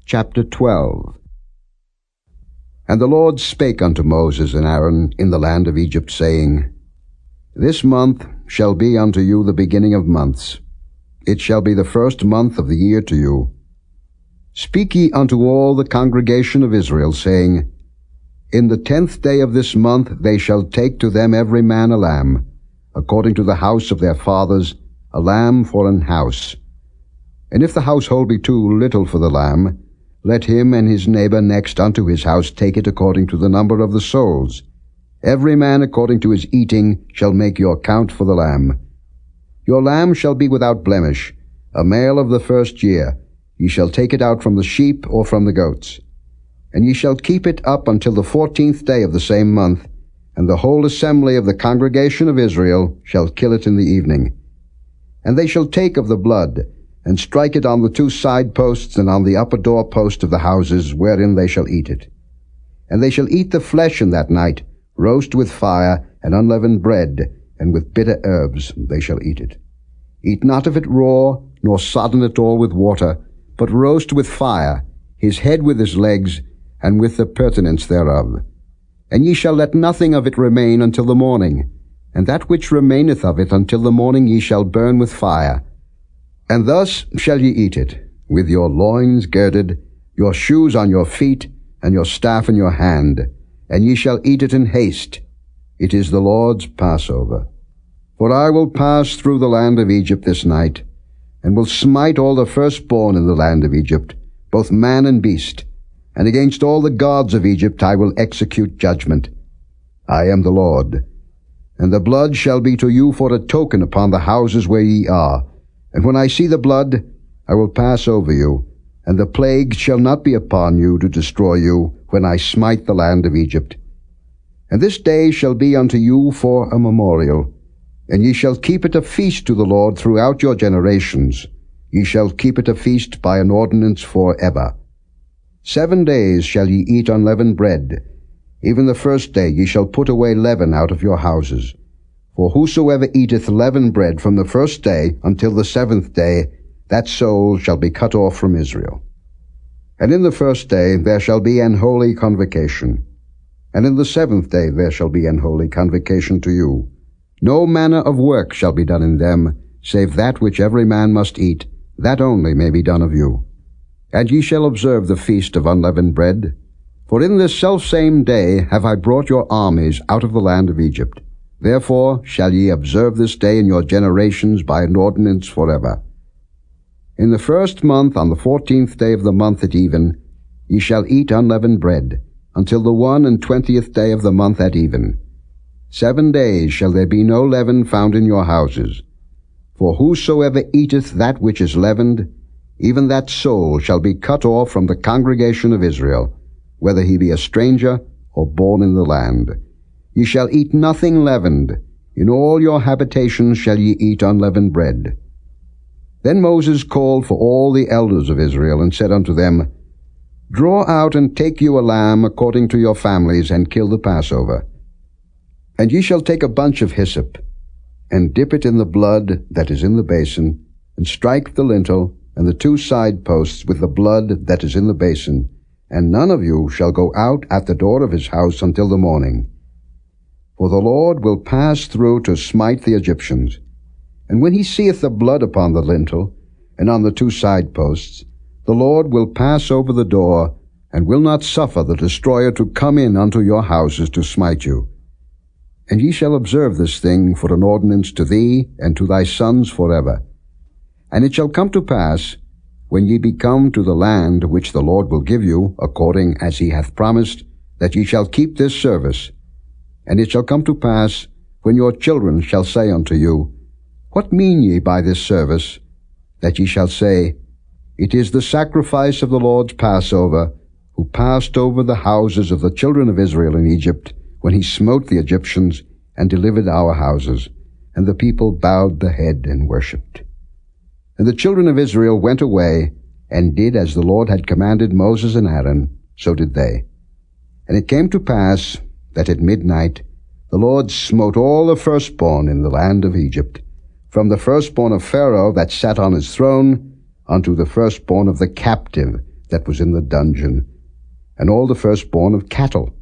Chapter 12. And the Lord spake unto Moses and Aaron in the land of Egypt, saying, This month shall be unto you the beginning of months. It shall be the first month of the year to you. Speak ye unto all the congregation of Israel, saying, In the 10th day of this month they shall take to them every man a lamb, according to the house of their fathers, a lamb for an house. And if the household be too little for the lamb, let him and his neighbour next unto his house take it according to the number of the souls. Every man according to his eating shall make your count for the lamb. Your lamb shall be without blemish, a male of the first year. Ye shall take it out from the sheep or from the goats. And ye shall keep it up until the 14th day of the same month, and the whole assembly of the congregation of Israel shall kill it in the evening. And they shall take of the blood, and strike it on the 2 side posts and on the upper door post of the houses wherein they shall eat it. And they shall eat the flesh in that night, roast with fire, and unleavened bread, and with bitter herbs they shall eat it. Eat not of it raw, nor sodden it all with water, but roast with fire, his head with his legs, and with the purtenance thereof. And ye shall let nothing of it remain until the morning, and that which remaineth of it until the morning ye shall burn with fire. And thus shall ye eat it, with your loins girded, your shoes on your feet, and your staff in your hand, and ye shall eat it in haste. It is the Lord's Passover. For I will pass through the land of Egypt this night, and will smite all the firstborn in the land of Egypt, both man and beast, and against all the gods of Egypt I will execute judgment. I am the Lord. And the blood shall be to you for a token upon the houses where ye are. And when I see the blood, I will pass over you, and the plague shall not be upon you to destroy you, when I smite the land of Egypt. And this day shall be unto you for a memorial, and ye shall keep it a feast to the Lord throughout your generations. Ye shall keep it a feast by an ordinance for ever. 7 days shall ye eat unleavened bread. Even the first day ye shall put away leaven out of your houses. For whosoever eateth leavened bread from the first day until the 7th day, that soul shall be cut off from Israel. And in the first day there shall be an holy convocation. And in the 7th day there shall be an holy convocation to you. No manner of work shall be done in them, save that which every man must eat, that only may be done of you. And ye shall observe the feast of unleavened bread. For in this selfsame day have I brought your armies out of the land of Egypt. Therefore shall ye observe this day in your generations by an ordinance forever. In the 1st month, on the 14th day of the month at even, ye shall eat unleavened bread, until the 21st day of the month at even. 7 days shall there be no leaven found in your houses. For whosoever eateth that which is leavened, even that soul shall be cut off from the congregation of Israel, whether he be a stranger or born in the land. Ye shall eat nothing leavened. In all your habitations shall ye eat unleavened bread. Then Moses called for all the elders of Israel, and said unto them, Draw out and take you a lamb according to your families, and kill the Passover. And ye shall take a bunch of hyssop, and dip it in the blood that is in the basin, and strike the lintel and the 2 side posts with the blood that is in the basin, and none of you shall go out at the door of his house until the morning. For the Lord will pass through to smite the Egyptians. And when he seeth the blood upon the lintel, and on the 2 side posts, the Lord will pass over the door, and will not suffer the destroyer to come in unto your houses to smite you. And ye shall observe this thing for an ordinance to thee and to thy sons forever. And it shall come to pass, when ye be come to the land which the Lord will give you, according as he hath promised, that ye shall keep this service. And it shall come to pass, when your children shall say unto you, What mean ye by this service? That ye shall say, It is the sacrifice of the Lord's Passover, who passed over the houses of the children of Israel in Egypt, when he smote the Egyptians, and delivered our houses. And the people bowed the head and worshipped. And the children of Israel went away, and did as the Lord had commanded Moses and Aaron, so did they. And it came to pass, that at midnight the Lord smote all the firstborn in the land of Egypt, from the firstborn of Pharaoh that sat on his throne, unto the firstborn of the captive that was in the dungeon, and all the firstborn of cattle.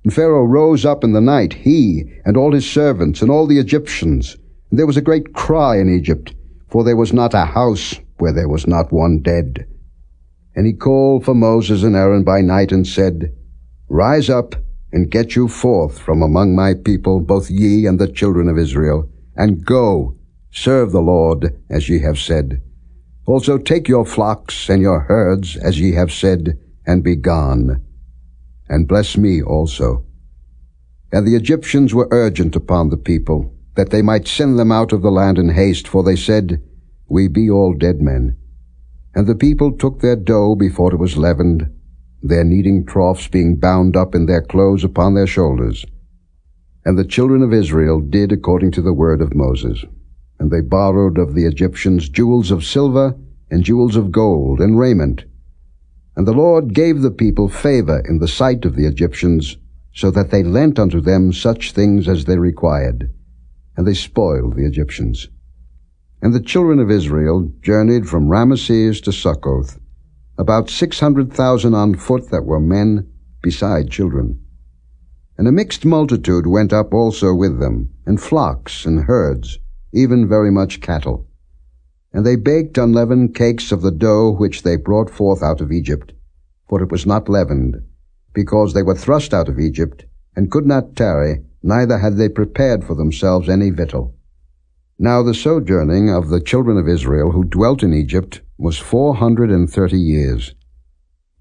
And Pharaoh rose up in the night, he and all his servants and all the Egyptians. And there was a great cry in Egypt, for there was not a house where there was not one dead. And he called for Moses and Aaron by night, and said, Rise up, and get you forth from among my people, both ye and the children of Israel, and go, serve the Lord, as ye have said. Also take your flocks and your herds, as ye have said, and be gone. And bless me also. And the Egyptians were urgent upon the people, that they might send them out of the land in haste, for they said, We be all dead men. And the people took their dough before it was leavened, their kneading troughs being bound up in their clothes upon their shoulders. And the children of Israel did according to the word of Moses. And they borrowed of the Egyptians jewels of silver and jewels of gold and raiment. And the Lord gave the people favor in the sight of the Egyptians, so that they lent unto them such things as they required. And they spoiled the Egyptians. And the children of Israel journeyed from Ramesses to Succoth, about 600,000 on foot that were men, beside children. And a mixed multitude went up also with them, and flocks and herds, even very much cattle. And they baked unleavened cakes of the dough which they brought forth out of Egypt, for it was not leavened, because they were thrust out of Egypt, and could not tarry, neither had they prepared for themselves any victual. Now the sojourning of the children of Israel who dwelt in Egypt was 430 years.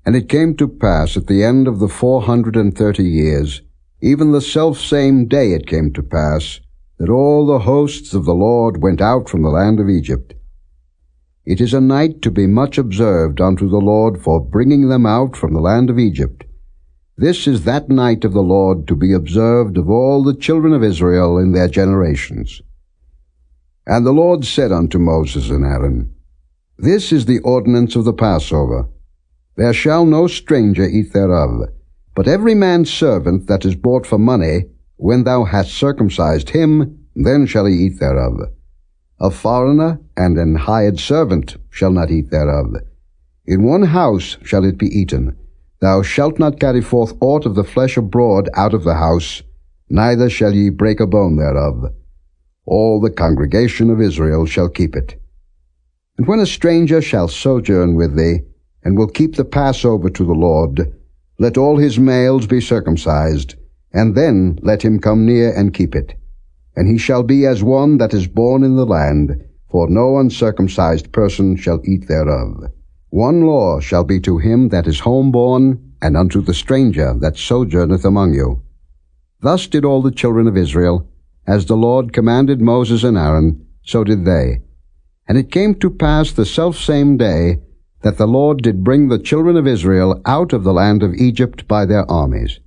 And it came to pass at the end of the 430 years, even the selfsame day it came to pass, that all the hosts of the Lord went out from the land of Egypt. It is a night to be much observed unto the Lord for bringing them out from the land of Egypt. This is that night of the Lord to be observed of all the children of Israel in their generations. And the Lord said unto Moses and Aaron, This is the ordinance of the Passover. There shall no stranger eat thereof, but every man's servant that is bought for money, when thou hast circumcised him, then shall he eat thereof. A foreigner and an hired servant shall not eat thereof. In one house shall it be eaten. Thou shalt not carry forth aught of the flesh abroad out of the house, neither shall ye break a bone thereof. All the congregation of Israel shall keep it. And when a stranger shall sojourn with thee, and will keep the Passover to the Lord, let all his males be circumcised, and then let him come near and keep it. And he shall be as one that is born in the land, for no uncircumcised person shall eat thereof. One law shall be to him that is homeborn, and unto the stranger that sojourneth among you. Thus did all the children of Israel, as the Lord commanded Moses and Aaron, so did they. And it came to pass the selfsame day, that the Lord did bring the children of Israel out of the land of Egypt by their armies.